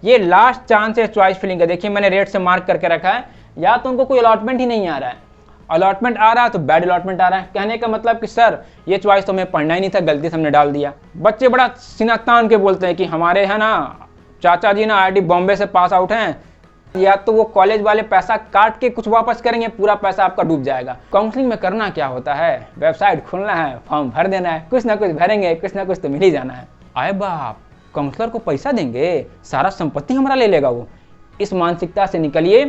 ये last chance है choice filling का। देखिए मैंने रेड से मार्क करके रखा है, या तो उनको कोई अलॉटमेंट ही नहीं आ रहा है, अलॉटमेंट आ रहा है तो बैड अलॉटमेंट आ रहा है। कहने का मतलब कि सर ये चॉइस तो हमें पढ़ना ही नहीं था, गलती से हमने डाल दिया। बच्चे बड़ा सीना तान के बोलते हैं कि हमारे है ना चाचा जी ना IIT बॉम्बे से पास आउट हैं, या तो वो कॉलेज वाले पैसा काट के कुछ वापस करेंगे, पूरा पैसा आपका डूब जाएगा। काउंसलिंग में करना क्या होता है, वेबसाइट खोलना है, फॉर्म भर देना है, कुछ ना कुछ भरेंगे, कुछ ना कुछ तो मिल ही जाना है। आए बाप, काउंसलर को पैसा देंगे, सारा संपत्ति हमारा ले लेगा वो, इस मानसिकता से निकलिए।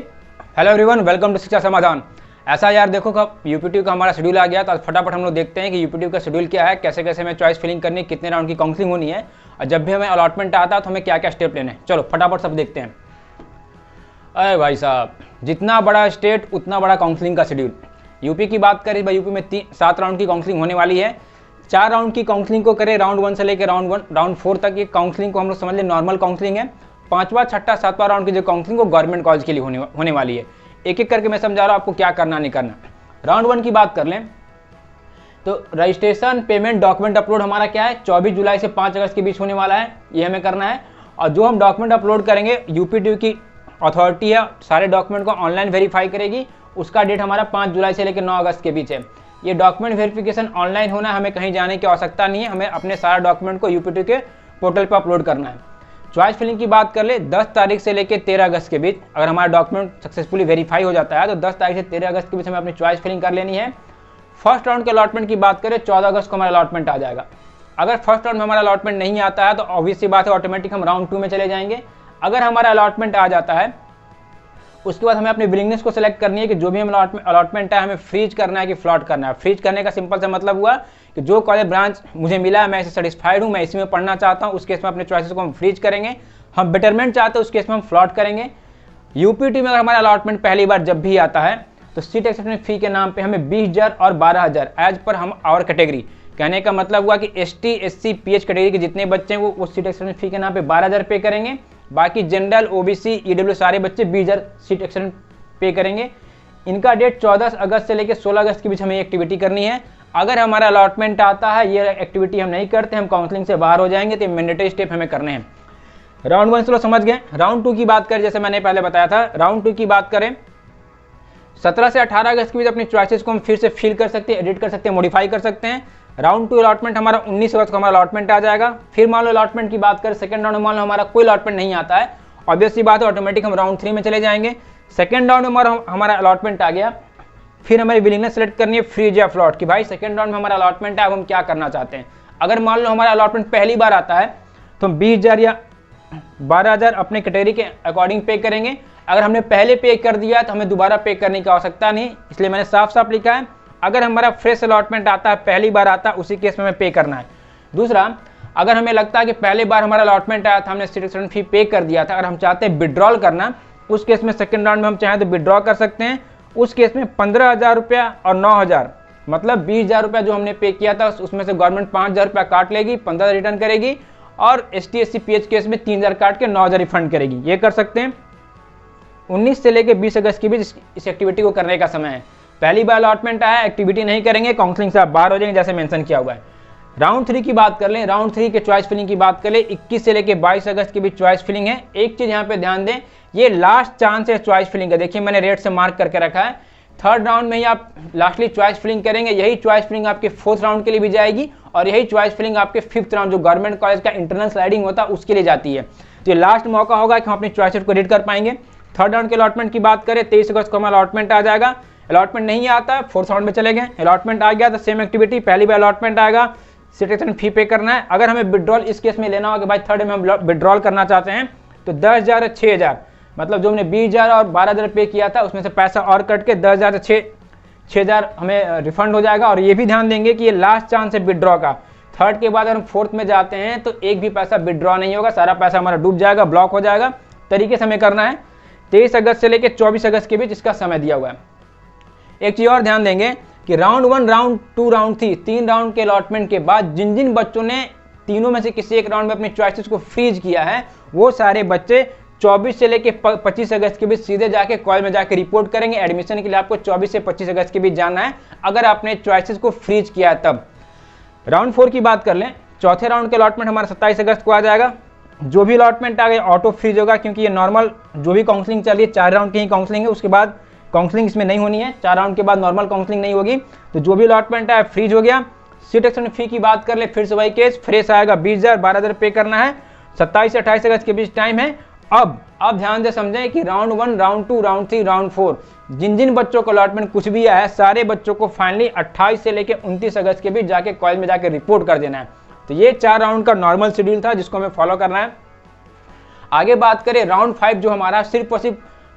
हेलो एवरीवन, वेलकम टू शिक्षा समाधान। ऐसा यार देखो कब यूपीट्यू का हमारा शेड्यूल आ गया, तो फटाफट हम लोग देखते हैं कि यूपीट्यू का शेड्यूल क्या है, कैसे कैसे हमें चॉइस फिलिंग करनी, कितने राउंड की काउंसलिंग होनी है, और जब भी हमें अलॉटमेंट आता है तो हमें क्या क्या स्टेप लेने हैं। चलो फटाफट सब देखते हैं। अरे भाई साहब, जितना बड़ा स्टेट उतना बड़ा काउंसलिंग का शेड्यूल। यूपी की बात करें भाई, यूपी में 7 राउंड की काउंसलिंग होने वाली है। 4 राउंड की काउंसलिंग को करें, राउंड 1 से लेकर राउंड 4 तक ये काउंसलिंग को हम लोग समझ लें नॉर्मल काउंसलिंग है। 5वां 6वां 7वां राउंड की जो काउंसलिंग वो गवर्नमेंट कॉलेज के लिए होने वाली है। एक एक करके मैं समझा रहा हूँ आपको क्या करना नहीं करना। राउंड 1 की बात कर लें तो रजिस्ट्रेशन पेमेंट डॉक्यूमेंट अपलोड हमारा क्या है, 24 जुलाई से 5 अगस्त के बीच होने वाला है, ये हमें करना है। और जो हम डॉक्यूमेंट अपलोड करेंगे, यूपीट्यू की अथॉरिटी है, सारे डॉक्यूमेंट को ऑनलाइन वेरीफाई करेगी। उसका डेट हमारा 5 जुलाई से लेकर 9 अगस्त के बीच है। ये डॉक्यूमेंट वेरिफिकेशन ऑनलाइन होना है, हमें कहीं जाने की आवश्यकता नहीं है, हमें अपने सारा डॉक्यूमेंट को यूपीट्यू के पोर्टल पर अपलोड करना है। चॉइस फिलिंग की बात कर ले, 10 तारीख से लेकर 13 अगस्त के बीच अगर हमारा डॉक्यूमेंट सक्सेसफुली वेरीफाई हो जाता है तो 10 तारीख से 13 अगस्त के बीच हमें अपनी चॉइस फिलिंग कर लेनी है। फर्स्ट राउंड के अलॉटमेंट की बात करें, 14 अगस्त को हमारा अलॉटमेंट आ जाएगा। अगर फर्स्ट राउंड में हमारा अलॉटमेंट नहीं आता है तो ऑब्वियस सी बात है, ऑटोमेटिक हम राउंड 2 में चले जाएंगे। अगर हमारा अलॉटमेंट आ जाता है उसके बाद हमें अपनी विलिंगनेस को सिलेक्ट करनी है कि जो भी हम अलॉटमेंट है हमें फ्रीज करना है कि फ्लॉट करना है। फ्रीज करने का सिंपल सा मतलब हुआ कि जो कॉलेज ब्रांच मुझे मिला है, मैं इससे सेटिस्फाइड हूँ, मैं इसी में पढ़ना चाहता हूँ, उस केस में अपने चॉइसेस को हम फ्रीज करेंगे। हम बेटरमेंट चाहते हैं उस केस में हम फ्लॉट करेंगे। यूपीटी में अगर हमारा अलॉटमेंट पहली बार जब भी आता है तो सीट एक्सेप्शन फी के नाम पे हमें 20,000 और 12,000 एज पर हम और कैटेगरी। कहने का मतलब हुआ कि ST SC PH कैटेगरी के जितने बच्चे हैं वो सीट एक्सेप्शन फी के नाम पे 12,000 पे करेंगे। बाकी जनरल OBC EW सारे बच्चे 20,000 सीट एक्सेप्शन पे करेंगे। इनका डेट 14 अगस्त से लेकर 16 अगस्त के बीच हमें एक्टिविटी करनी है। अगर हमारा अलॉटमेंट आता है, ये एक्टिविटी हम नहीं करते, हम काउंसलिंग से बाहर हो जाएंगे, तो मैंडेटरी स्टेप हमें करने हैं। राउंड 1 चलो समझ गए। राउंड 2 की बात करें, जैसे मैंने पहले बताया था, राउंड 2 की बात करें 17 से 18 अगस्त के बीच अपनी चॉइसेस को हम फिर से फिल कर सकते हैं, एडिट कर सकते हैं, मॉडिफाई कर सकते हैं। राउंड 2 अलॉटमेंट हमारा 19 अगस्त को हमारा अलॉटमेंट आ जाएगा। फिर मान लो अलॉटमेंट की बात करें, सेकंड राउंड में मान लो हमारा कोई अलॉटमेंट नहीं आता है, ऑब्वियस सी बात है ऑटोमेटिक हम राउंड 3 में चले जाएंगे। सेकंड राउंड में हमारा अलॉटमेंट आ गया, फिर हमारी विलिंगनेस सेलेक्ट करनी है फ्रीज या फ्लॉट कि भाई सेकंड राउंड में हमारा अलॉटमेंट है, अब हम क्या करना चाहते हैं। अगर मान लो हमारा अलॉटमेंट पहली बार आता है तो हम 20,000 या 12,000 अपने कैटेगरी के अकॉर्डिंग पे करेंगे। अगर हमने पहले पे कर दिया तो हमें दोबारा पे करने की आवश्यकता नहीं, इसलिए मैंने साफ साफ लिखा है अगर हमारा फ्रेश अलॉटमेंट आता है, पहली बार आता है, उसी केस में हमें पे करना है। दूसरा, अगर हमें लगता है कि पहली बार हमारा अलॉटमेंट आया था, हमने सीट एक्सेप्शन फी पे कर दिया था, अगर हम चाहते हैं विड्रॉल करना, उस केस में सेकंड राउंड में हम चाहें तो विड्रॉ कर सकते हैं। उस केस में 15,000 रुपया और 9,000 मतलब 20,000 रुपया जो हमने पे किया था उसमें से गवर्नमेंट 5,000 रुपया काट लेगी, 15,000 रिटर्न करेगी, और ST SC PH केस में 3,000 काट के 9,000 रिफंड करेगी। ये कर सकते हैं। 19 से लेकर 20 अगस्त के बीच इस एक्टिविटी को करने का समय है। पहली बार अलॉटमेंट आया, एक्टिविटी नहीं करेंगे, काउंसलिंग से आप बाहर हो जाएंगे, जैसे मेंशन किया हुआ है। राउंड 3 की बात कर लें, राउंड 3 के चॉइस फिलिंग की बात कर लें, 21 से लेकर 22 अगस्त के बीच चॉइस फिलिंग है। एक चीज यहाँ पे ध्यान दें, ये लास्ट चांस है चॉइस फिलिंग का। देखिए मैंने रेड से मार्क करके रखा है। थर्ड राउंड में ही आप लास्टली चॉइस फिलिंग करेंगे, यही चॉइस फिलिंग आपके 4th राउंड के लिए भी जाएगी, और यही चॉइस फिलिंग आपके 5th राउंड जो गवर्नमेंट कॉलेज का इंटरनल स्लाइडिंग होता है उसके लिए जाती है। तो ये लास्ट मौका होगा कि हम अपनी चॉइसेस को रीड कर पाएंगे। थर्ड राउंड के अलॉटमेंट की बात करें, 23 अगस्त को हमारा अलॉटमेंट आ जाएगा। अलॉटमेंट नहीं आता है, 4th राउंड में चले गए। अलॉटमेंट आ गया तो सेम एक्टिविटी, पहली बार अलॉटमेंट आएगा, सीट एक्सेप्शन फी पे करना है। अगर हमें विड्रॉल इस केस में लेना होगा कि भाई थर्ड में हम विड्रॉल करना चाहते हैं, तो 10,000 और 6,000 मतलब जो हमने 20,000 और 12,000 पे किया था उसमें से पैसा और कट के 10,000 से 6,000 हमें रिफंड हो जाएगा। और ये भी ध्यान देंगे कि ये लास्ट चांस है विड्रॉ का। थर्ड के बाद अगर हम 4th में जाते हैं तो एक भी पैसा विड्रॉ नहीं होगा, सारा पैसा हमारा डूब जाएगा, ब्लॉक हो जाएगा। तरीके से हमें करना है। 23 अगस्त से लेकर 24 अगस्त के बीच इसका समय दिया हुआ है। एक चीज और ध्यान देंगे कि राउंड 1, राउंड 2, राउंड 3 3 राउंड के अलॉटमेंट के बाद जिन जिन बच्चों ने तीनों में से किसी एक राउंड में अपनी चॉइसेस को फ्रीज किया है, वो सारे बच्चे 24 से लेकर 25 अगस्त के बीच सीधे जाके कॉलेज में जाके रिपोर्ट करेंगे। एडमिशन के लिए आपको 24 से 25 अगस्त के बीच जाना है, अगर आपने चॉइसेस को फ्रीज किया है तब। राउंड 4 की बात कर लें, चौथे राउंड के अलॉटमेंट हमारा 27 अगस्त को आ जाएगा। जो भी अलॉटमेंट आ गए ऑटो फ्रीज होगा, क्योंकि ये नॉर्मल जो भी काउंसलिंग चल रही है 4 राउंड की ही काउंसलिंग है, उसके बाद काउंसलिंग इसमें नहीं होनी है, 4 राउंड के बाद नॉर्मल काउंसलिंग नहीं होगी। तो जो भी अलॉटमेंट है फ्रीज हो गया। सीट एक्सटेंशन फी की बात कर ले, फिर से वही केस, फ्रेश आएगा 20,000, 12,000 पे करना है। 27 से 28 अगस्त के बीच टाइम है। अब ध्यान से समझें कि राउंड 1, राउंड 2, राउंड 3, राउंड 4 जिन जिन बच्चों को अलॉटमेंट कुछ भी आया है, सारे बच्चों को फाइनली 28 से लेकर 29 अगस्त के बीच जाके कॉलेज में जाके रिपोर्ट कर देना है। तो ये 4 राउंड का नॉर्मल शेड्यूल था जिसको हमें फॉलो करना है। आगे बात करें राउंड 5 जो हमारा सिर्फ और सिर्फ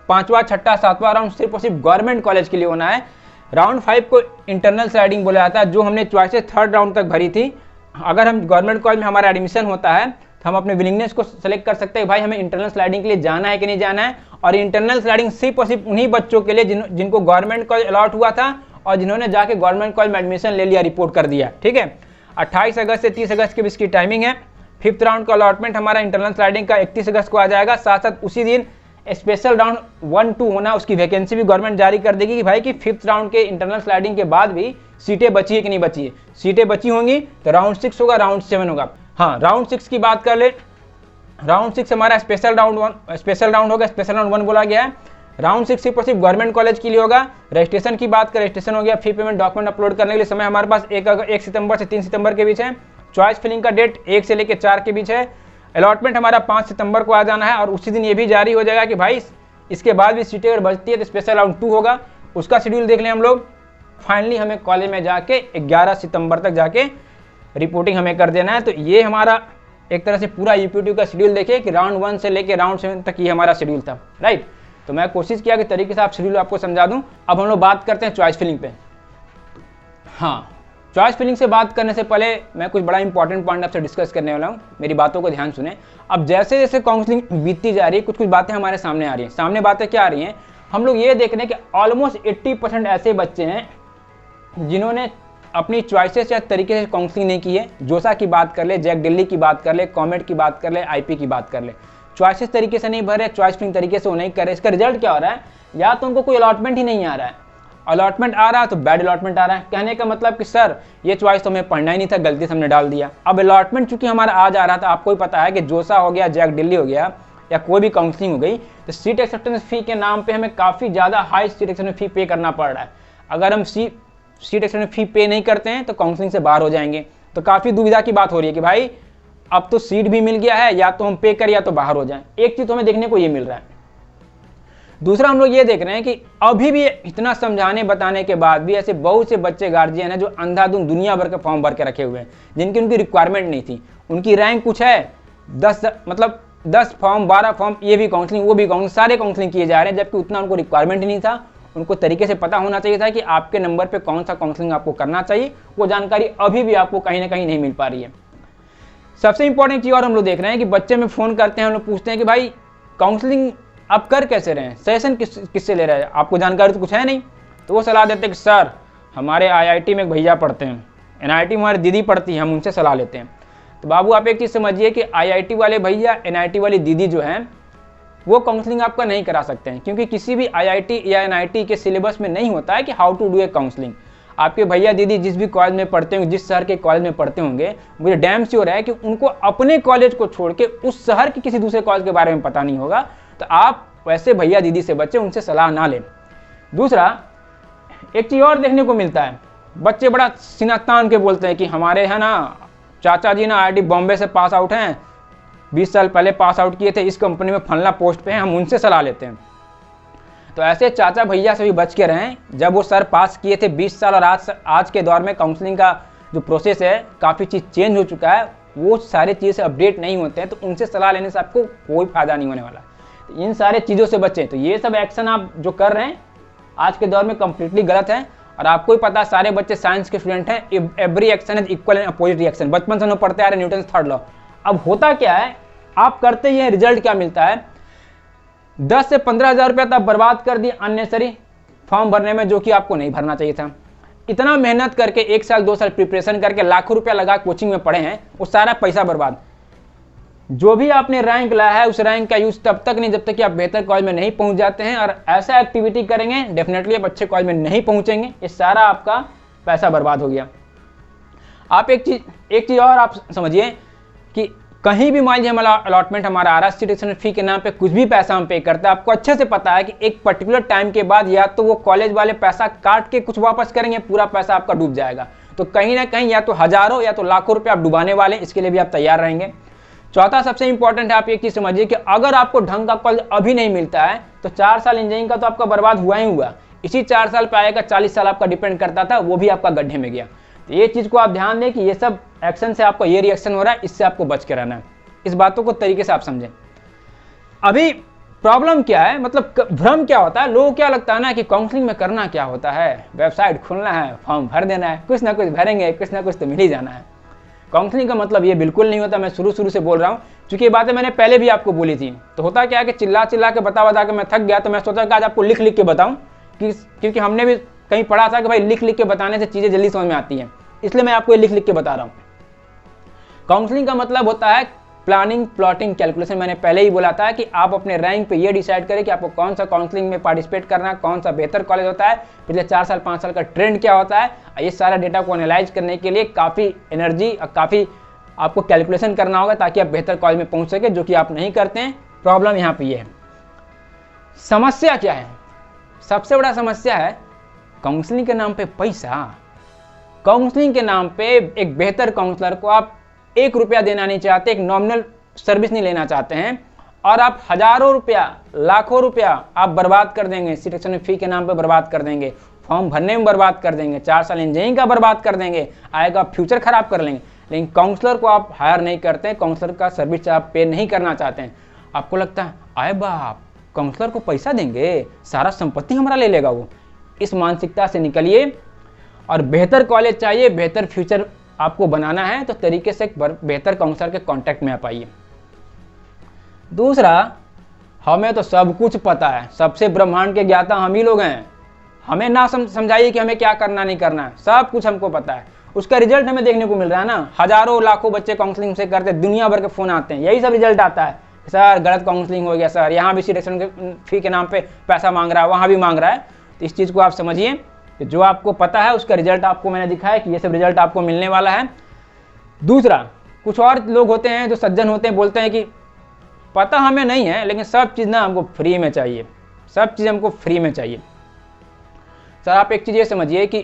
5वां, 6ठा, 7वां राउंड सिर्फ और सिर्फ गवर्नमेंट कॉलेज के लिए होना है। राउंड 5 को इंटरनल स्लाइडिंग बोला जाता है, जो हमने चॉइसेस 3rd राउंड तक भरी थी। अगर हम गवर्नमेंट कॉलेज में हमारा एडमिशन होता है तो हम अपने विलिंगनेस को सेलेक्ट कर सकते हैं, भाई हमें इंटरनल स्लाइडिंग के लिए जाना है कि नहीं जाना है। और इंटरनल स्लाइडिंग सिर्फ और सिर्फ उन्हीं बच्चों के लिए जिनको गवर्नमेंट कॉलेज अलॉट हुआ था और जिन्होंने जाके गवर्नमेंट कॉलेज में एडमिशन ले लिया, रिपोर्ट कर दिया, ठीक है। 28 अगस्त से 30 अगस्त के बीच की टाइमिंग है। 5th राउंड का अलॉटमेंट हमारा इंटरनल स्लाइडिंग का 31 अगस्त को आ जाएगा। साथ साथ उसी दिन स्पेशल राउंड 1, 2 होना, उसकी वैकेंसी भी गवर्नमेंट जारी कर देगी कि भाई कि 5th राउंड के इंटरनल स्लाइडिंग के बाद भी सीटें बची है कि नहीं बची है। सीटें बची होंगी तो राउंड 6 होगा, राउंड 7 होगा। हाँ, राउंड 6 की बात कर ले, राउंड 6 हमारा स्पेशल राउंड होगा, स्पेशल राउंड 1 बोला गया है। राउंड 6 सिर्फ और सिर्फ गवर्नमेंट कॉलेज के लिए होगा। रजिस्ट्रेशन की बात करें, रजिस्ट्रेशन हो गया। फी पेमेंट डॉक्यूमेंट अपलोड करने के लिए समय हमारे पास 1 सितंबर से 3 सितंबर के बीच है। चॉइस फिलिंग का डेट 1 से लेकर 4 के बीच है। अलॉटमेंट हमारा 5 सितंबर को आ जाना है और उसी दिन ये भी जारी हो जाएगा कि भाई इसके बाद भी सीटें अगर बचती है तो स्पेशल राउंड 2 होगा। उसका शेड्यूल देख लें हम लोग। फाइनली हमें कॉलेज में जाके 11 सितंबर तक जाके रिपोर्टिंग हमें कर देना है। तो ये हमारा एक तरह से पूरा यूपीटी का शेड्यूल देखिए कि राउंड 1 से लेकर राउंड 7 तक ये हमारा शेड्यूल था, राइट। तो मैं कोशिश किया कि तरीके से आप शेड्यूल आपको समझा दूं। अब हम लोग बात करते हैं चॉइस फिलिंग पे। हाँ, चॉइस फिलिंग से बात करने से पहले मैं कुछ बड़ा इंपॉर्टेंट पॉइंट आपसे डिस्कस करने वाला हूँ, मेरी बातों को ध्यान सुने। अब जैसे जैसे काउंसलिंग बीतती जा रही है, कुछ कुछ बातें हमारे सामने आ रही हैं। सामने बातें क्या आ रही हैं, हम लोग ये देख रहे हैं कि ऑलमोस्ट 80% ऐसे बच्चे हैं जिन्होंने अपनी चॉइसेस या तरीके से काउंसलिंग नहीं की है। जोसा की बात कर ले, जैक दिल्ली की बात कर ले, कॉमेट की बात कर ले, आईपी की बात कर ले, चॉइसेस तरीके से नहीं भर रहे, चॉइस फिलिंग तरीके से वो नहीं कर रहे। इसका रिजल्ट क्या हो रहा है, या तो उनको कोई अलॉटमेंट ही नहीं आ रहा है, अलॉटमेंट आ रहा है तो बैड अलॉटमेंट आ रहा है। कहने का मतलब कि सर ये चॉइस तो हमें पढ़ना ही नहीं था, गलती से हमने डाल दिया। अब अलॉटमेंट चूंकि हमारा आ जा रहा था, आपको ही पता है कि जोसा हो गया, जैक दिल्ली हो गया, या कोई भी काउंसलिंग हो गई, तो सीट एक्सेप्टेंस फी के नाम पे हमें काफ़ी ज़्यादा हाई सीट एक्सेप्टेंस फी पे करना पड़ रहा है। अगर हम सीट एक्सेप्टेंस फी पे नहीं करते हैं तो काउंसलिंग से बाहर हो जाएंगे। तो काफ़ी दुविधा की बात हो रही है कि भाई अब तो सीट भी मिल गया है, या तो हम पे करें या तो बाहर हो जाएं। एक चीज़ तो हमें देखने को ये मिल रहा है। दूसरा हम लोग ये देख रहे हैं कि अभी भी इतना समझाने बताने के बाद भी ऐसे बहुत से बच्चे गार्जियन हैं जो अंधाधुंध दुनिया भर के फॉर्म भर के रखे हुए हैं, जिनकी उनकी रिक्वायरमेंट नहीं थी। उनकी रैंक कुछ है 10 फॉर्म, 12 फॉर्म, ये भी काउंसलिंग वो भी काउंसलिंग, सारे काउंसलिंग किए जा रहे हैं, जबकि उतना उनको रिक्वायरमेंट ही नहीं था। उनको तरीके से पता होना चाहिए था कि आपके नंबर पे कौन सा काउंसलिंग आपको करना चाहिए। वो जानकारी अभी भी आपको कहीं ना कहीं नहीं मिल पा रही है। सबसे इंपॉर्टेंट चीज़ और हम लोग देख रहे हैं कि बच्चे में फ़ोन करते हैं, हम लोग पूछते हैं कि भाई काउंसलिंग आप कर कैसे रहे हैं, सेशन किससे ले रहे हैं, आपको जानकारी तो कुछ है नहीं। तो वो सलाह देते हैं कि सर हमारे IIT में एक भैया पढ़ते हैं, NIT में हमारी दीदी पढ़ती है, हम उनसे सलाह लेते हैं। तो बाबू आप एक चीज़ समझिए कि IIT वाले भैया, NIT वाली दीदी जो हैं वो काउंसलिंग आपका नहीं करा सकते हैं, क्योंकि किसी भी IIT या NIT के सिलेबस में नहीं होता है कि how to do a counselling. आपके भैया दीदी जिस भी कॉलेज में पढ़ते होंगे, जिस शहर के कॉलेज में पढ़ते होंगे, मुझे डैम श्योर है कि उनको अपने कॉलेज को छोड़ के उस शहर के किसी दूसरे कॉलेज के बारे में पता नहीं होगा। तो आप वैसे भैया दीदी से बच्चे उनसे सलाह ना लें। दूसरा एक चीज़ और देखने को मिलता है, बच्चे बड़ा सीना तान के बोलते हैं कि हमारे है ना चाचा जी ना IIT बॉम्बे से पास आउट हैं, 20 साल पहले पास आउट किए थे, इस कंपनी में फलना पोस्ट पे हैं, हम उनसे सलाह लेते हैं। तो ऐसे चाचा भैया से भी बच के रहें। जब वो सर पास किए थे 20 साल और आज के दौर में काउंसलिंग का जो प्रोसेस है काफ़ी चीज़ चेंज हो चुका है, वो सारे चीज़ें अपडेट नहीं होते हैं, तो उनसे सलाह लेने से आपको कोई फायदा नहीं होने वाला। तो इन सारे चीज़ों से बचें। तो ये सब एक्शन आप जो कर रहे हैं आज के दौर में कम्प्लीटली गलत है। और आपको ही पता है सारे बच्चे साइंस के स्टूडेंट हैं, every action is equal and opposite reaction, बचपन से हम पढ़ते आ रहे हैं न्यूटन 3rd लॉ। अब होता क्या है, आप करते ही रिजल्ट क्या मिलता है, 10 से 15,000 रुपया तक बर्बाद कर दिए अननेसरी फॉर्म भरने में, जो कि आपको नहीं भरना चाहिए था। इतना मेहनत करके 1 साल 2 साल प्रिपरेशन करके लाखों रुपया लगा कोचिंग में पढ़े हैं, वो सारा पैसा बर्बाद। जो भी आपने रैंक लाया है उस रैंक का यूज तब तक नहीं जब तक कि आप बेहतर कॉलेज में नहीं पहुंच जाते हैं, और ऐसा एक्टिविटी करेंगे डेफिनेटली आप अच्छे कॉलेज में नहीं पहुंचेंगे। ये सारा आपका पैसा बर्बाद हो गया। आप एक चीज और आप समझिए कि कहीं भी मान लीजिए हमारा अलॉटमेंट हमारा आ रहा है, सीट फी के नाम पे कुछ भी पैसा हम पे करते हैं, आपको अच्छे से पता है कि एक पर्टिकुलर टाइम के बाद या तो वो कॉलेज वाले पैसा काट के कुछ वापस करेंगे, पूरा पैसा आपका डूब जाएगा। तो कहीं ना कहीं या तो हजारों या तो लाखों रुपए आप डुबाने वाले, इसके लिए भी आप तैयार रहेंगे। चौथा सबसे इंपॉर्टेंट है, आप एक चीज समझिए कि अगर आपको ढंग का कॉलेज अभी नहीं मिलता है तो 4 साल इंजीनियरिंग का तो आपका बर्बाद हुआ ही हुआ, इसी 4 साल पे आएगा 40 साल आपका डिपेंड करता था, वो भी आपका गड्ढे में गया। तो ये चीज को आप ध्यान दें कि ये सब एक्शन से आपको ये रिएक्शन हो रहा है, इससे आपको बच के रहना है। इस बातों को तरीके से आप समझें। अभी प्रॉब्लम क्या है, मतलब भ्रम क्या होता है, लोगों को क्या लगता है ना कि काउंसलिंग में करना क्या होता है, वेबसाइट खोलना है, फॉर्म भर देना है, कुछ ना कुछ भरेंगे, कुछ ना कुछ तो मिल ही जाना है। काउंसलिंग का मतलब ये बिल्कुल नहीं होता। मैं शुरू से बोल रहा हूँ, क्योंकि ये बातें मैंने पहले भी आपको बोली थी। तो होता क्या है कि चिल्ला के बता के मैं थक गया, तो मैं सोचा कि आज आपको लिख के बताऊँ, क्योंकि हमने भी कहीं पढ़ा था कि भाई लिख के बताने से चीज़ें जल्दी समझ में आती हैं, इसलिए मैं आपको ये लिख के बता रहा हूँ। काउंसलिंग का मतलब होता है प्लानिंग, प्लॉटिंग, कैलकुलेशन। मैंने पहले ही बोला था कि आप अपने रैंक पे ये डिसाइड करें कि आपको कौन सा काउंसलिंग में पार्टिसिपेट करना है, कौन सा बेहतर कॉलेज होता है, पिछले 4 साल 5 साल का ट्रेंड क्या होता है। ये सारा डेटा को एनालाइज करने के लिए काफ़ी एनर्जी और काफ़ी आपको कैलकुलेशन करना होगा ताकि आप बेहतर कॉलेज में पहुंच सके, जो कि आप नहीं करते हैं। प्रॉब्लम यहाँ पे ये है। समस्या क्या है? सबसे बड़ा समस्या है काउंसलिंग के नाम पे पैसा। काउंसलिंग के नाम पे एक बेहतर काउंसलर को आप 1 रुपया देना नहीं चाहते, एक नॉमिनल सर्विस नहीं लेना चाहते हैं, और आप हजारों रुपया, लाखों रुपया आप बर्बाद कर देंगे, सिलेक्शन फी के नाम पे बर्बाद कर देंगे, फॉर्म भरने में बर्बाद कर देंगे, 4 साल इंजीनियरिंग का बर्बाद कर देंगे, आएगा फ्यूचर खराब कर लेंगे। लेकिन काउंसलर को आप हायर नहीं करते हैं, काउंसलर का सर्विस आप पे नहीं करना चाहते हैं। आपको लगता है आए बाप, काउंसलर को पैसा देंगे, सारा संपत्ति हमारा ले लेगा वो। इस मानसिकता से निकलिए, और बेहतर कॉलेज चाहिए, बेहतर फ्यूचर आपको बनाना है, तो तरीके से बेहतर काउंसलर के कांटेक्ट में आप आइए। दूसरा, हमें तो सब कुछ पता है, सबसे ब्रह्मांड के ज्ञाता हम ही लोग हैं, हमें ना समझाइए कि हमें क्या करना नहीं करना है, सब कुछ हमको पता है। उसका रिजल्ट हमें देखने को मिल रहा है ना, हजारों लाखों बच्चे काउंसलिंग से करते, दुनिया भर के फोन आते हैं, यही सब रिजल्ट आता है। सर गलत काउंसलिंग हो गया सर, यहाँ भी सिलेक्शन फी के नाम पे पैसा मांग रहा है, वहाँ भी मांग रहा है। तो इस चीज़ को आप समझिए कि जो आपको पता है उसका रिजल्ट आपको मैंने दिखाया कि ये सब रिजल्ट आपको मिलने वाला है। दूसरा, कुछ और लोग होते हैं जो सज्जन होते हैं, बोलते हैं कि पता हमें नहीं है लेकिन सब चीज़ ना हमको फ्री में चाहिए, सब चीज़ हमको फ्री में चाहिए। सर आप एक चीज़ ये समझिए कि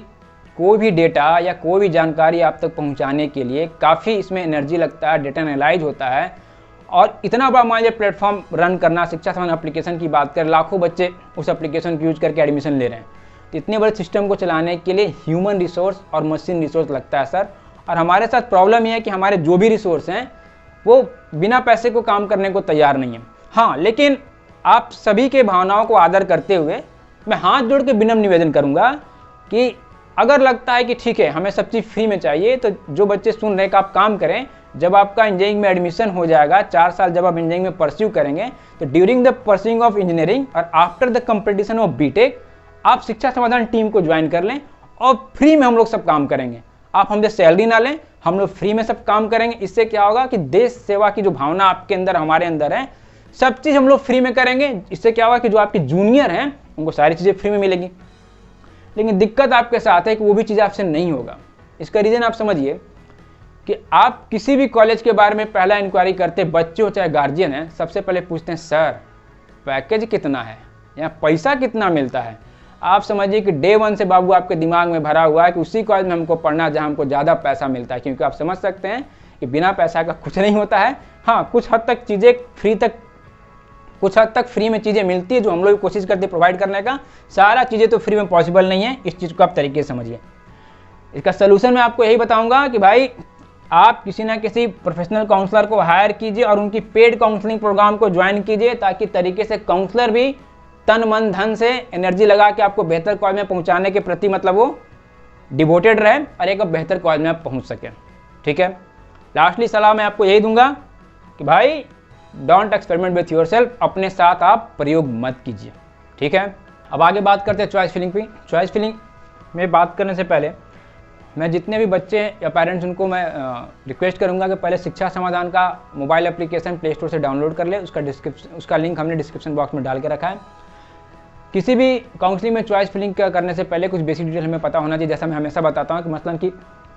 कोई भी डेटा या कोई भी जानकारी आप तक पहुंचाने के लिए काफ़ी इसमें एनर्जी लगता है, डेटा एनालाइज होता है, और इतना बड़ा मान लीजिए प्लेटफॉर्म रन करना, शिक्षा संबंध एप्लीकेशन की बात करें, लाखों बच्चे उस एप्लीकेशन को यूज करके एडमिशन ले रहे हैं। तो इतने बड़े सिस्टम को चलाने के लिए ह्यूमन रिसोर्स और मशीन रिसोर्स लगता है सर। और हमारे साथ प्रॉब्लम यह है कि हमारे जो भी रिसोर्स हैं वो बिना पैसे को काम करने को तैयार नहीं है। हाँ, लेकिन आप सभी के भावनाओं को आदर करते हुए मैं हाथ जोड़ के विनम्र निवेदन करूँगा कि अगर लगता है कि ठीक है हमें सब चीज़ फ्री में चाहिए, तो जो बच्चे सुन रहे हैं कि आप काम करें, जब आपका इंजीनियरिंग में एडमिशन हो जाएगा, 4 साल जब आप इंजीनियरिंग में परस्यू करेंगे, तो during the pursuing of engineering और after the competition of BTech आप शिक्षा समाधान टीम को ज्वाइन कर लें, और फ्री में हम लोग सब काम करेंगे। आप हमसे सैलरी ना लें, हम लोग फ्री में सब काम करेंगे। इससे क्या होगा कि देश सेवा की जो भावना आपके अंदर हमारे अंदर है, सब चीज़ हम लोग फ्री में करेंगे। इससे क्या होगा कि जो आपके जूनियर हैं उनको सारी चीज़ें फ्री में मिलेगी। लेकिन दिक्कत आपके साथ है कि वो भी चीज़ आपसे नहीं होगा। इसका रीज़न आप समझिए कि आप किसी भी कॉलेज के बारे में पहला इंक्वायरी करते, बच्चे हो चाहे गार्जियन है, सबसे पहले पूछते हैं सर पैकेज कितना है या पैसा कितना मिलता है। आप समझिए कि डे 1 से बाबू आपके दिमाग में भरा हुआ है कि उसी कॉलेज में हमको पढ़ना जहाँ हमको ज़्यादा पैसा मिलता है, क्योंकि आप समझ सकते हैं कि बिना पैसा का कुछ नहीं होता है। हाँ, कुछ हद तक चीज़ें कुछ हद तक फ्री में चीज़ें मिलती है, जो हम लोग कोशिश करते हैं प्रोवाइड करने का। सारा चीज़ें तो फ्री में पॉसिबल नहीं है, इस चीज़ को आप तरीके से समझिए। इसका सलूशन मैं आपको यही बताऊंगा कि भाई आप किसी ना किसी प्रोफेशनल काउंसलर को हायर कीजिए और उनकी पेड काउंसलिंग प्रोग्राम को ज्वाइन कीजिए, ताकि तरीके से काउंसलर भी तन मन धन से एनर्जी लगा के आपको बेहतर कॉलेज में पहुंचाने के प्रति मतलब वो डिवोटेड रहे और एक बेहतर कॉलेज में आप पहुँच सकें। ठीक है, लास्टली सलाह मैं आपको यही दूंगा कि भाई डोंट एक्सपेरिमेंट विथ योरसेल्फ, अपने साथ आप प्रयोग मत कीजिए। ठीक है, अब आगे बात करते हैं चॉइस फिलिंग पे। चॉइस फिलिंग में बात करने से पहले मैं जितने भी बच्चे या पेरेंट्स उनको मैं रिक्वेस्ट करूंगा कि पहले शिक्षा समाधान का मोबाइल एप्लीकेशन प्ले स्टोर से डाउनलोड कर ले। उसका लिंक हमने डिस्क्रिप्शन बॉक्स में डाल के रखा है। किसी भी काउंसलिंग में चॉइस फिलिंग करने से पहले कुछ बेसिक डिटेल हमें पता होना चाहिए। जैसा मैं हमेशा बताता हूँ कि मसलन कि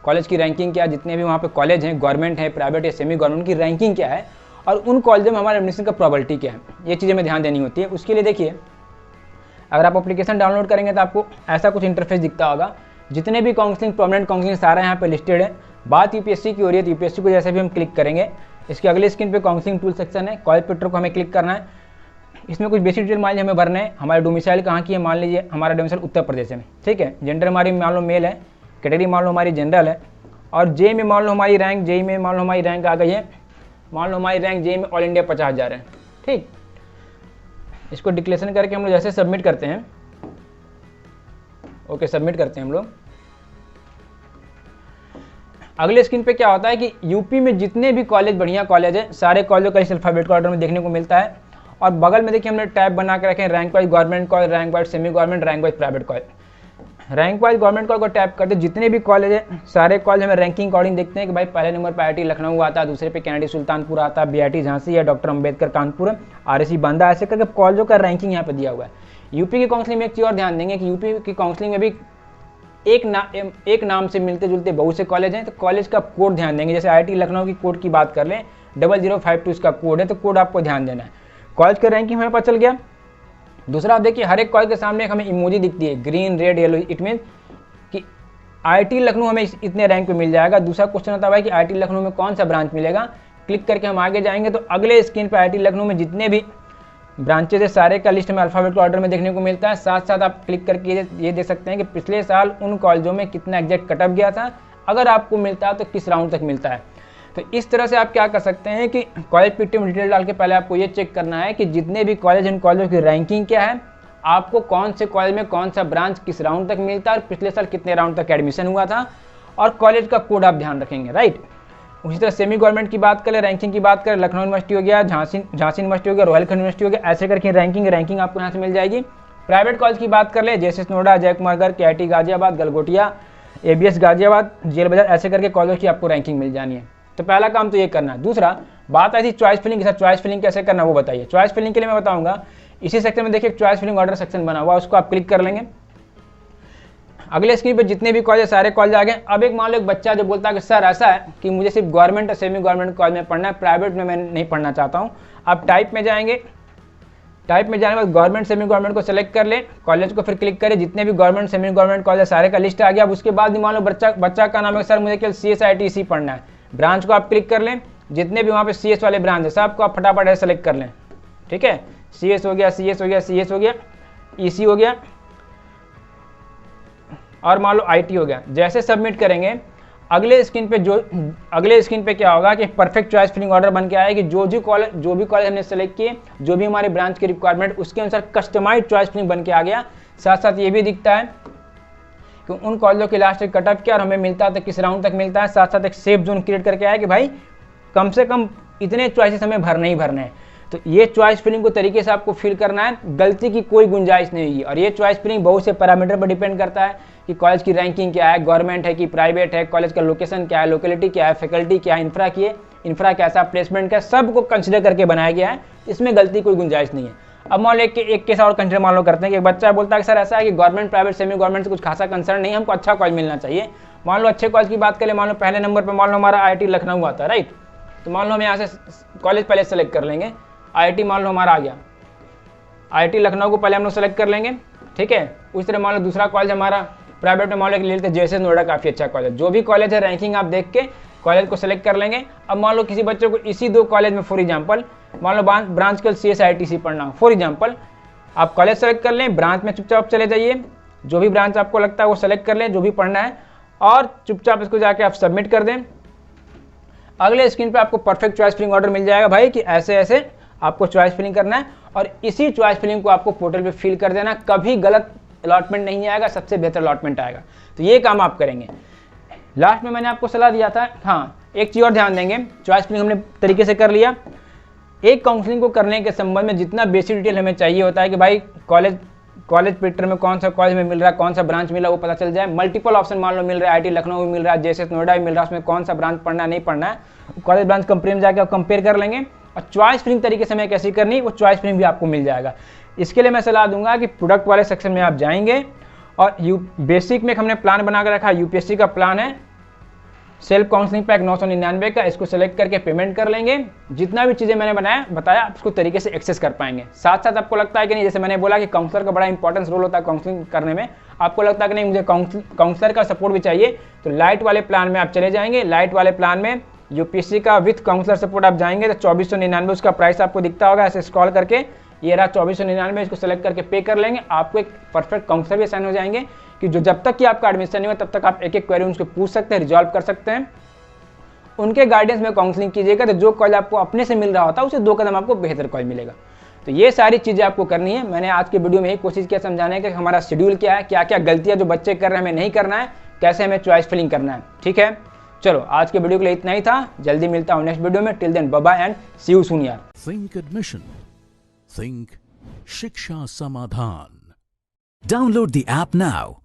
कॉलेज की रैंकिंग क्या है, जितने भी वहाँ पे कॉलेज हैं, गवर्नमेंट है, प्राइवेट या सेमी गवर्नमेंट की रैंकिंग क्या है, और उन कॉलेजों में हमारे एडमिशन का प्रोबेबिलिटी क्या है, ये चीज़ें में ध्यान देनी होती है। उसके लिए देखिए, अगर आप एप्लीकेशन डाउनलोड करेंगे तो आपको ऐसा कुछ इंटरफेस दिखता होगा, जितने भी काउंसलिंग, प्रोमिनेंट काउंसलिंग सारा यहाँ पे लिस्टेड है। बात यूपीएससी की हो रही है, तो यूपीएससी को जैसे भी हम क्लिक करेंगे, इसके अगले स्क्रीन पे काउंसलिंग टूल सेक्शन है, कॉलेज पेटर को हमें क्लिक करना है। इसमें कुछ बेसिक डिटेल मान लीजिए हमें भरना है, हमारे डोमिसाइल कहाँ की है, मान लीजिए हमारा डोमिसाइल उत्तर प्रदेश है, ठीक है। जेंडर हमारी मान लो मेल है, कैटेगरी मान लो हमारी जनरल है, और जे में मान लो हमारी रैंक, जे में मान लो हमारी रैंक आ गई है, मान लो हमारी रैंक जे में ऑल इंडिया 50,000 है, ठीक। इसको डिक्लेरेशन करके हम लोग जैसे सबमिट करते हैं, ओके सबमिट करते हैं हम लोग। अगले स्क्रीन पे क्या होता है कि यूपी में जितने भी कॉलेज, बढ़िया कॉलेज है, सारे कॉलेजों का इस अल्फाबेटिकल ऑर्डर में देखने को मिलता है। और बगल में देखिए हमने टैब बना के रखे हैं, rank wise government college, rank wise semi government, rank wise private college. Rank wise government college को टैप करते जितने भी कॉलेज है, सारे कॉलेज हमें रैंकिंग अकॉर्डिंग देखते हैं कि भाई पहले नंबर पर IIT लखनऊ आता है, दूसरे पे कैनेडी सुल्तानपुर आता है, BIT झांसी या डॉक्टर अंबेडकर कानपुर, RSC बांदा, ऐसे करके कॉलेजों का रैंकिंग यहाँ पे दिया हुआ है। यूपी की काउंसलिंग में एक चीज़ और ध्यान देंगे कि यूपी की काउंसलिंग में भी एक नाम से मिलते जुलते बहुत से कॉलेज हैं, तो कॉलेज का कोड ध्यान देंगे। जैसे IIT लखनऊ की कोड की बात कर लें, 0052 इसका कोड है, तो कोड आपको ध्यान देना है। कॉलेज का रैंकिंग हमें पता चल गया। दूसरा आप देखिए, हर एक कॉलेज के सामने एक हमें इमोजी दिखती है, green, red, yellow, it mean कि IIT लखनऊ हमें इतने रैंक पे मिल जाएगा। दूसरा क्वेश्चन होता है कि IIT लखनऊ में कौन सा ब्रांच मिलेगा। क्लिक करके हम आगे जाएंगे तो अगले स्क्रीन पर IIT लखनऊ में जितने भी ब्रांचेज है सारे का लिस्ट में अल्फाबेटिकल ऑर्डर में देखने को मिलता है। साथ साथ आप क्लिक करके ये देख सकते हैं कि पिछले साल उन कॉलेजों में कितना एग्जैक्ट कटअप गया था, अगर आपको मिलता है तो किस राउंड तक मिलता है। तो इस तरह से आप क्या कर सकते हैं कि कॉलेज पीटी में डिटेल डाल के पहले आपको ये चेक करना है कि जितने भी कॉलेज, इन कॉलेजों की रैंकिंग क्या है, आपको कौन से कॉलेज में कौन सा ब्रांच किस राउंड तक मिलता है और पिछले साल कितने राउंड तक एडमिशन हुआ था, और कॉलेज का कोड आप ध्यान रखेंगे, राइट। उसी तरह सेमी गवर्नमेंट की बात करें, रैंकिंग की बात करें, लखनऊ यूनिवर्सिटी हो गया, झांसी यूनिवर्सिटी हो गया, रोहिलखंड यूनिवर्सिटी हो गया, ऐसे करके रैंकिंग आपको यहाँ से मिल जाएगी। प्राइवेट कॉलेज की बात कर ले, JSS Noida, Jai Kumar Garg, KIT Ghaziabad, Galgotia, ABS Ghaziabad, जेल बाजार, ऐसे करके कॉलेज की आपको रैंकिंग मिल जानी है। तो पहला काम तो ये करना है। दूसरा बात आई थी चॉइस फिलिंग के साथ, चॉइस फिलिंग कैसे करना वो बताइए। चॉइस फिलिंग के लिए मैं बताऊंगा, इसी सेक्शन में देखिए चॉइस फिलिंग ऑर्डर सेक्शन बना हुआ, उसको आप क्लिक कर लेंगे। अगले स्क्रीन पे जितने भी कॉलेज, सारे कॉलेज आ गए। अब एक मान लो एक बच्चा जो बोलता है कि सर ऐसा है कि मुझे सिर्फ गवर्नमेंट और सेमी गवर्नमेंट कॉलेज में पढ़ना है, प्राइवेट में मैं नहीं पढ़ना चाहता हूँ। आप टाइप में जाएंगे, टाइप में जाने के बाद गवर्नमेंट सेमी गवर्नमेंट को सेलेक्ट कर ले, कॉलेज को फिर क्लिक करें, जितने भी गवर्नमेंट सेमी गवर्नमेंट कॉलेज सारे का लिस्ट आ गया। अब उसके बाद मान लो बच्चा का नाम है सर मुझे केवल CSITC पढ़ना है, ब्रांच को आप क्लिक कर लें, जितने भी वहाँ पे CS वाले ब्रांच है सबको आप फटाफट ऐसे सेलेक्ट कर लें, ठीक है। CS हो गया, CS हो गया, CS हो गया, EC हो गया, और मान लो IT हो गया। जैसे सबमिट करेंगे अगले स्क्रीन पे क्या होगा कि परफेक्ट चॉइस फिलिंग ऑर्डर बन के आया कि जो भी कॉलेज हमने सेलेक्ट किए, जो भी हमारे ब्रांच की रिक्वायरमेंट, उसके अनुसार कस्टमाइज चॉइस फिलिंग बन के आ गया। साथ साथ ये भी दिखता है कि उन कॉलेजों की लास्ट कटअप क्या और हमें मिलता है तो किस राउंड तक मिलता है। साथ साथ एक सेफ जोन क्रिएट करके आया कि भाई कम से कम इतने चॉइसेस हमें भरने ही भरने हैं। तो ये चॉइस फिलिंग को तरीके से आपको फिल करना है, गलती की कोई गुंजाइश नहीं है। और ये चॉइस फिलिंग बहुत से पैरामीटर पर डिपेंड करता है कि कॉलेज की रैंकिंग क्या है, गवर्नमेंट है कि प्राइवेट है, कॉलेज का लोकेशन क्या है, लोकेलिटी क्या है, फैकल्टी क्या है, इंफ्रा कैसा, प्लेसमेंट क्या, सबको कंसिडर करके बनाया गया है। इसमें गलती कोई गुंजाइश नहीं है। अब मान लो एक केस और कंसिडर मान लो करते हैं कि एक बच्चा बोलता है कि सर ऐसा है कि गवर्नमेंट, प्राइवेट, सेमी गवर्नमेंट से कुछ खासा कंसर्न नहीं है, हमको अच्छा कॉलेज मिलना चाहिए। मान लो अच्छे कॉलेज की बात करें, मान लो पहले नंबर पर मान लो हमारा IIT लखनऊ आता है, राइट। तो मान लो हम यहाँ से कॉलेज पहले सेलेक्ट कर लेंगे, IIT मान लो हमारा आ गया, IIT लखनऊ को पहले हम लोग सेलेक्ट कर लेंगे, ठीक है। उस तरह मान लो दूसरा कॉलेज हमारा प्राइवेट में मान लो ले लेते हैं JSS नोएडा, काफ़ी अच्छा कॉलेज। जो भी कॉलेज है रैंकिंग आप देख के कॉलेज को सेलेक्ट कर लेंगे। अब मान लो किसी बच्चे को इसी दो कॉलेज में फॉर एग्जांपल मान लो ब्रांच के CSITC पढ़ना हो फॉर एग्जांपल, आप कॉलेज सेलेक्ट कर लें, ब्रांच में चुपचाप चले जाइए, जो भी ब्रांच आपको लगता है वो सेलेक्ट कर लें, जो भी पढ़ना है, और चुपचाप इसको जाके आप सबमिट कर दें। अगले स्क्रीन पे आपको परफेक्ट चॉइस फिलिंग ऑर्डर मिल जाएगा भाई कि ऐसे ऐसे आपको चॉइस फिलिंग करना है, और इसी चॉइस फिलिंग को आपको पोर्टल पे फिल कर देना। कभी गलत अलॉटमेंट नहीं आएगा, सबसे बेहतर अलॉटमेंट आएगा। तो ये काम आप करेंगे। लास्ट में मैंने आपको सलाह दिया था, हाँ एक चीज़ और ध्यान देंगे, चॉइस फिलिंग हमने तरीके से कर लिया। एक काउंसलिंग को करने के संबंध में जितना बेसिक डिटेल हमें चाहिए होता है कि भाई कॉलेज पेटर में कौन सा कॉलेज में मिल रहा है, कौन सा ब्रांच मिला वो पता चल जाए। मल्टीपल ऑप्शन मान लो मिल रहा है, IIT लखनऊ में मिल रहा है, JSS नोएडा में मिल रहा है, उसमें कौन सा ब्रांच पढ़ना है नहीं पढ़ना है, कॉलेज ब्रांच कंपेयर में जाकर कंपेयर कर लेंगे। और चॉइस फिलिंग तरीके से हमें कैसे करनी वो चॉइस फिलिंग भी आपको मिल जाएगा। इसके लिए मैं सलाह दूंगा कि प्रोडक्ट वाले सेक्शन में आप जाएंगे, और बेसिक में हमने प्लान बना कर रखा है, UPSC का प्लान है, सेल्फ काउंसलिंग पैक 999 का, इसको सेलेक्ट करके पेमेंट कर लेंगे। जितना भी चीज़ें मैंने बताया आप उसको तरीके से एक्सेस कर पाएंगे। साथ साथ आपको लगता है कि नहीं, जैसे मैंने बोला कि काउंसलर का बड़ा इंपॉर्टेंस रोल होता है काउंसलिंग करने में, आपको लगता है कि नहीं मुझे काउंसलर का सपोर्ट भी चाहिए, तो लाइट वाले प्लान में आप चले जाएंगे। लाइट वाले प्लान में यूपीएससी का विथ काउंसलर सपोर्ट आप जाएंगे तो 2499 उसका प्राइस आपको दिखता होगा, ऐसे स्क्रॉल करके ये रहा 2499, इसको सेलेक्ट करके पे कर लेंगे। आपको एक परफेक्ट काउंसलर भी असाइन हो जाएंगे कि जो जब तक कि आपका एडमिशन नहीं हुआ तब तक आप एक एक क्वेरी उनसे पूछ सकते हैं, रिजॉल्व कर सकते हैं। उनके गाइडेंस में काउंसलिंग कीजिएगा तो जो कॉलेज आपको अपने से मिल रहा होता है उसे 2 कदम आपको बेहतर कॉलेज मिलेगा। तो ये सारी चीज़ें आपको करनी है। मैंने आज के वीडियो में यही कोशिश किया समझाने की हमारा शेड्यूल क्या है, क्या क्या गलतियाँ जो बच्चे कर रहे हैं हमें नहीं करना है, कैसे हमें चॉइस फिलिंग करना है। ठीक है, चलो आज के वीडियो के लिए इतना ही था। जल्दी मिलता हूँ नेक्स्ट वीडियो में। Till then bye bye and see you soon यार। Think admission. Think Shiksha Samadhan. Download the app now